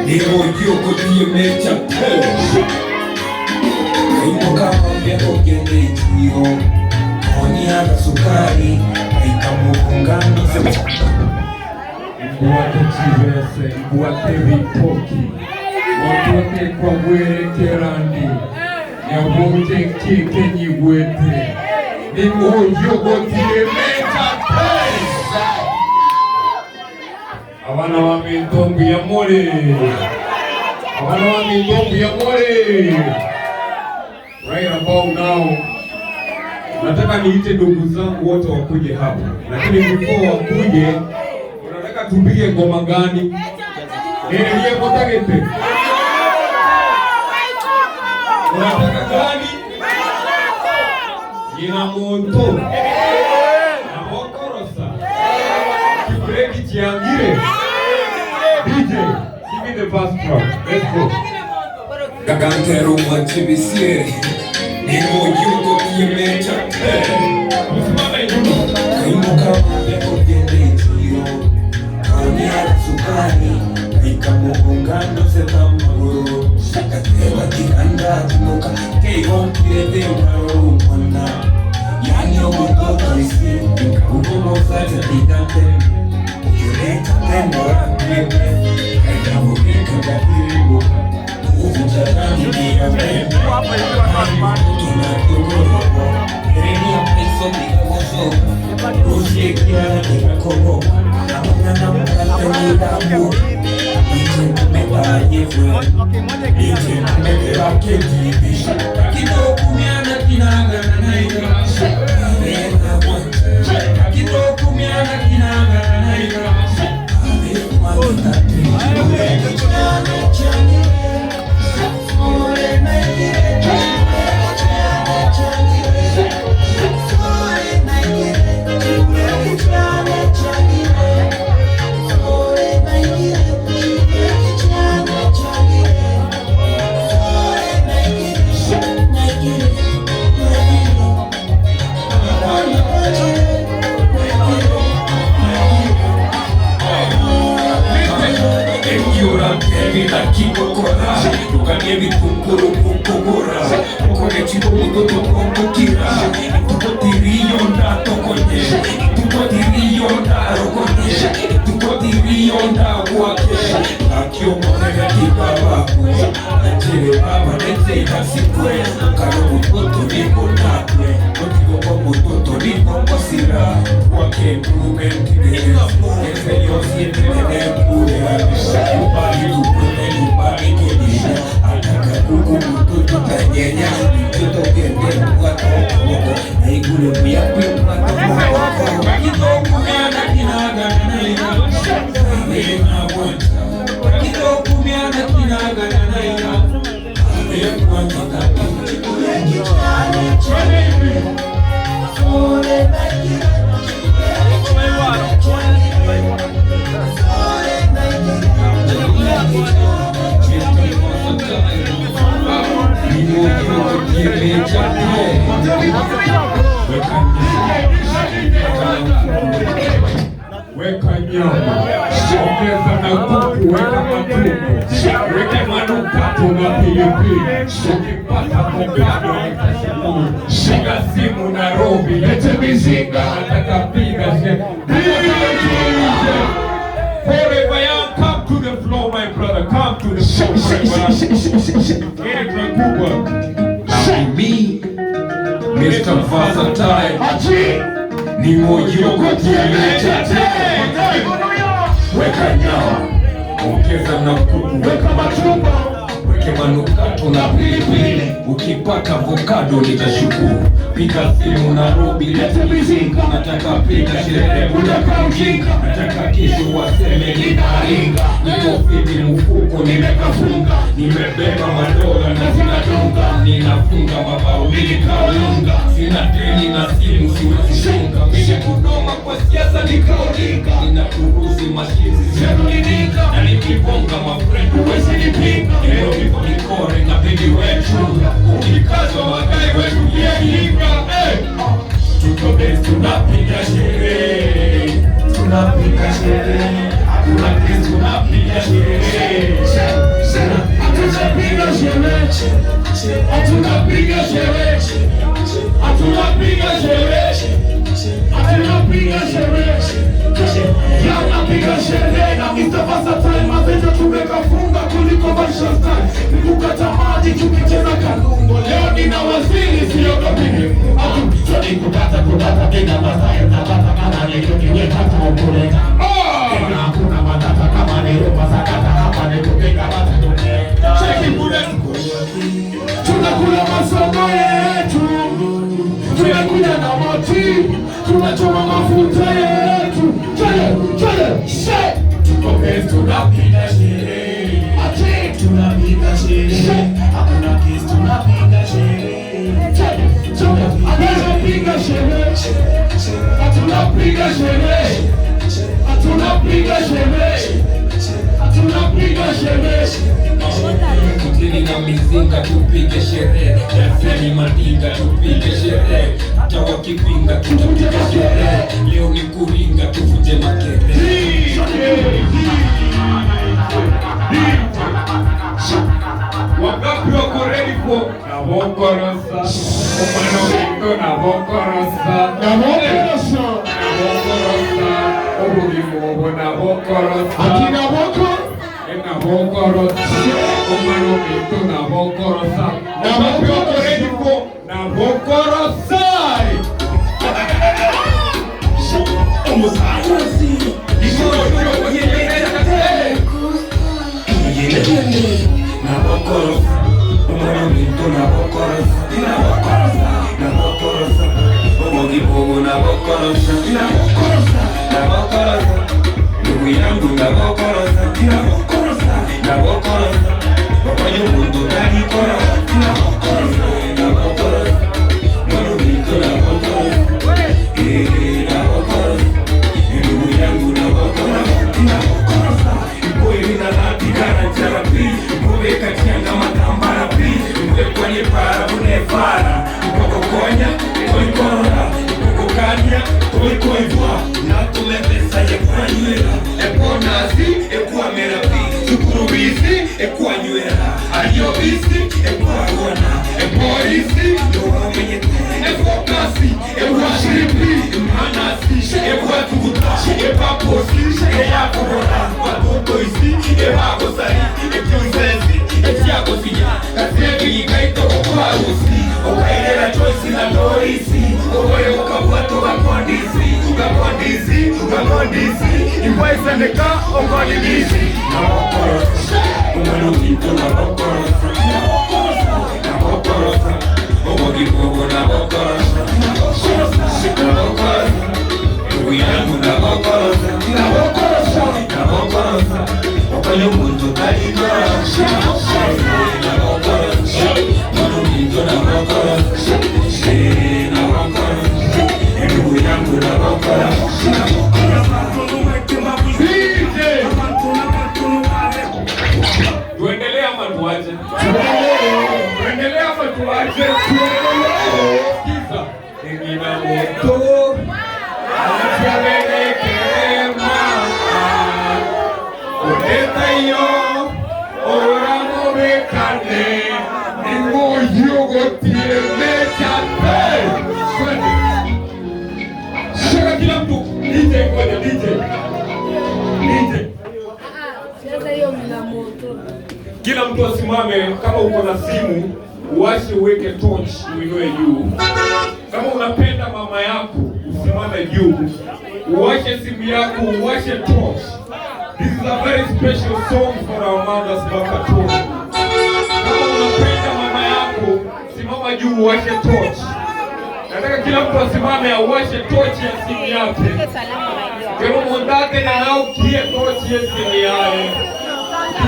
Nemo yoko diye chapel Kaimo kama mbeko gende itiyo Koni aga sukari Kaika mukungano se Mbuate chivese, mbuate vipoki Watote kwa wele kerandi Nyabonje kike nyigwete Nemo yoko diye chapel Abana wa mintombu ya more Abana wa mintombu ya more Right about now nataka niite ndugu zangu wote wakuje hapa, lakini before wakuje unataka tupige ngoma gani? Niye potagete unataka gani? Ina moto na mokorosa kibreki chiangire. DJ, give me the bass drum. Let's go. Kakantero machibisieri Nemo yuko diye chapel Kaimo kama mbeko gende itiyo Koni aga sukari Kaika mukungano se tamburo Katewa kikanda tumuka Keiho kirete mkaro umwana Yani omutoto isi Uko mozate dikante Ukuleta tendo rakiwe Kaika mukika kakiribu Ujutana nidia mendo Tukanie vitunguru kukugura Mukone chido mudoto kumbukira Tukotiriyo nda tokonye Tukotiriyo nda rokonye Tukotiriyo nda wake Akio monega kibabaku Najire baba nete inasikwe Karo mudoto niko nakwe Notiko kwa mudoto niko mbosira Wake mbume mkidele Efe yosi mkidele mkule Ubali tukune ubali kudisha Ataka kuku mutoto kanyenya Mtoto kende mwata mwoko Na igule miyakwe mwata mwoko Kidoku miana kinaga na naina Amena wanta Kidoku miana kinaga na naina Amena wanta Chane chane Sole nagira Weka nyama, ongeza na kuku, weka matumbo, weka manukato na pilipili. Ukipata avocado nitashukuru. Shika simu Nairobi, lete mizinga, nataka piga forever young, come to the floor my brother, come to the floor my brother. Eric Kubwa, me Mr. Versatile Nemo yuko diye chapel Weka nyama Ongeza na kuku, weka matumbo, weke manukato na pilipili. Ukipata avocado nitashukuru. Pika simu Nairobi, lete mizinga. Nataka pika sherehe, unataka mjinga. Nataka kesho waseme ninaringa. Niko fiti mfuko nimekafunga. Nimebeba madola na zinatunga. Ninafunga mabao nikaunga. Sina deni na simu siwezi shunga. Mimi kudoma kwa siasa nikaonika. Ninakuruzi mashizi zeruninika. Na nikibonga mafrendi wezi nipinga. Leo niko nikore na bigi wetu. Ukikazwa wagai wetu yehinga. Tuko base tunapiga sherehe. Tunapiga sherehe. Hakuna kitu tunapiga sherehe. hatunapiga sherehe, hatunapiga sherehe, hatunapiga sherehe, napiga sherehe na Mr. Versatile. Mazejo tumekafunga kuliko Versatile, kukata maji tukicheza kalungo. Leo nina waziri siogopi, hatu kudata tena Versatile na bata kama ni tukiweka tuokoleka. Hakuna matata kama ni ropa sakata hapa ni kupiga bata tuneka. Cheki bullet, tunakula masomo yetu, tunakuja na moti, tunachoma mafuta yetu. Chale, shit, tukopes tunapiga sherehe, ati tunapiga sherehe, hakuna kiss tunapiga sherehe. Chale, tunapiga sherehe, tunapiga sherehe, tunapiga sherehe, tunapiga sherehe. Kutini na mizinga tupige sherehe, yaseni madinga tupige sherehe, hata wakipinga tutapiga sherehe. Leo ni kuringa tuvuje makere. Wangapi wako ready for Nabokorosa? Umano Nabokorosa, Nabokorosa, Nabokorosa, Obugimo Nabokorosa, Akina Boko Nabokorosa, Umano Nabokorosa. Wangapi wako ready for Nabokorosa? Kila mtu asimame. Kama uko na simu uwashe, uweke torch uinue juu. Kama unapenda mama yako usimame juu, uwashe simu yako, uwashe torch. This is a very special song for our mothers back at home. Kama unapenda mama yako simama juu, uwashe torch. Nataka kila mtu asimame auwashe torch ya simu yake. Kama mondate na nao kie torch ya simu yake.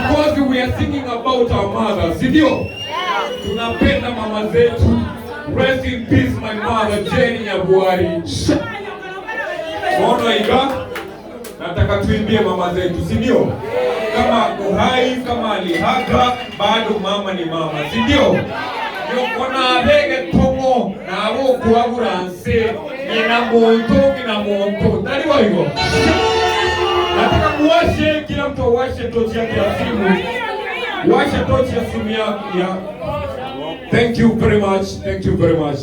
Because we are thinking about our mothers, sindio? Tunapenda mama zetu. Rest in peace my mother Jane Nyabuari. Mwana iga, nataka tuimbie mama zetu, sindio? Kama uhai, kama alihaga, bado mama ni mama, sindio? Yokona rege tongo na abo kuaguranse nina monto. Taliwa hiyo. Nataka muwashe, kila mtu awashe tochi yake ya simu. Washa tochi ya simu ya. Thank you very much. Thank you very much.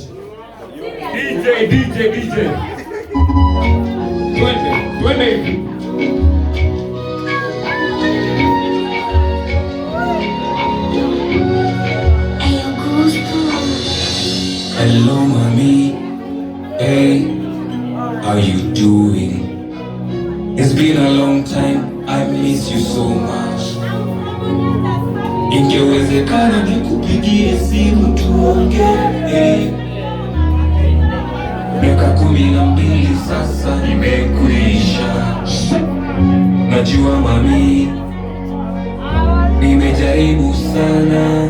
DJ. Twende hivi. Hello, mommy. Hey, how you doing? It's been a long time. I miss you so much. Ingewezekana nikupigie simu tuongee. Miaka 12 sasa imekwisha. Najua mami, nimejaribu sana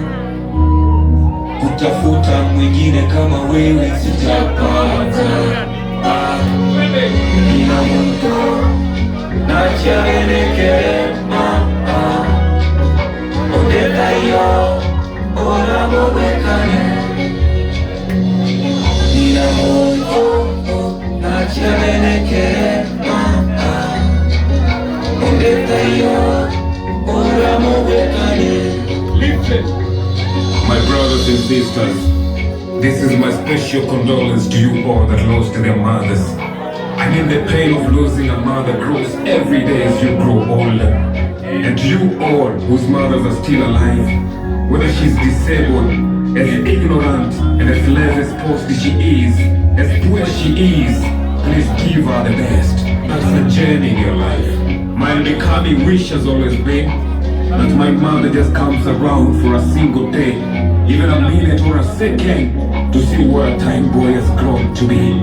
kutafuta mwingine kama wewe sitapata. Nina mtu nachiarenekere odeta yo ora mowekane. Nina mtu nachiarenekere odeta yo ora mowekane. My brothers and sisters, this is my special condolence to you all that lost their mothers. I mean, the pain of losing a mother grows every day as you grow older. And to you all whose mothers are still alive, whether she's disabled, as ignorant and as less exposed as she is, as poor as she is, please give her the best. That's the journey in your life. My becoming wish has always been that my mother just comes around for a single day, even a minute or a second, to see what a time boy has grown to be.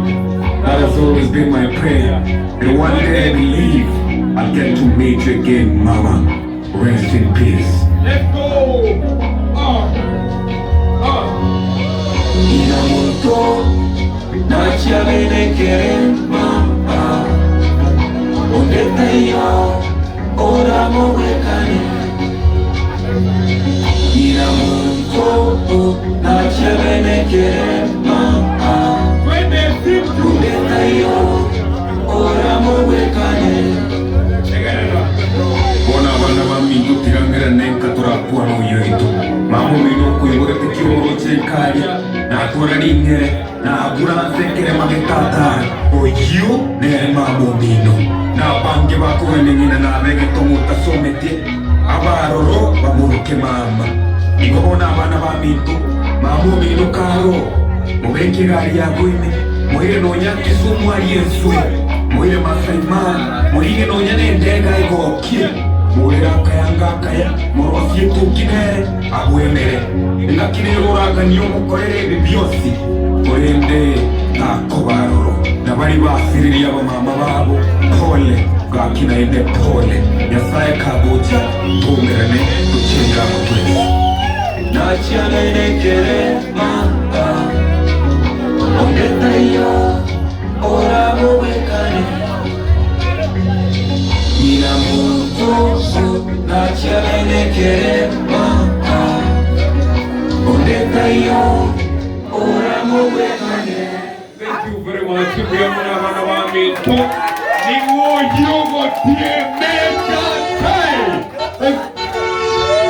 That has always been my prayer, and one day I believe I'll get to meet you again, Mama. Rest in peace. Let's go! Nina muto nachiarenekere mama ondeta yo ora mowekane. Nina muto nachiarenekere mama ondeta yo ora mowekane. Bona bana bamintu tirangira nenka turakuwa n'uyoito mamu mino kuyobora tekiro cyekari nakora ringere nagura nsekere magekata oyu ne mamu mino nabange bakorane nyina nabege tomuta somete abaroro bamuruke mama igobona abana bamintu mamu mino karo mubeke gari yagoime muhire nonya Kisumu ari Yesu muhire Masaimana muhire nonya nendega igokie muhire akayangakaya murofye tukine abwemere ngakine roraga niyo mukorere ibi byose murende takobaroro nabari basiririye abamama babo pole gakina ende pole Nyasaye kabuca tumerane dukinira mu twese nachiarenekere mama ondeta yo ora mowekane. Nina muto nachiarenekere mama ondeta yo ora mowekane. Thank you very much. We are going to have a meeting. Ni wo yogo tie meka tai.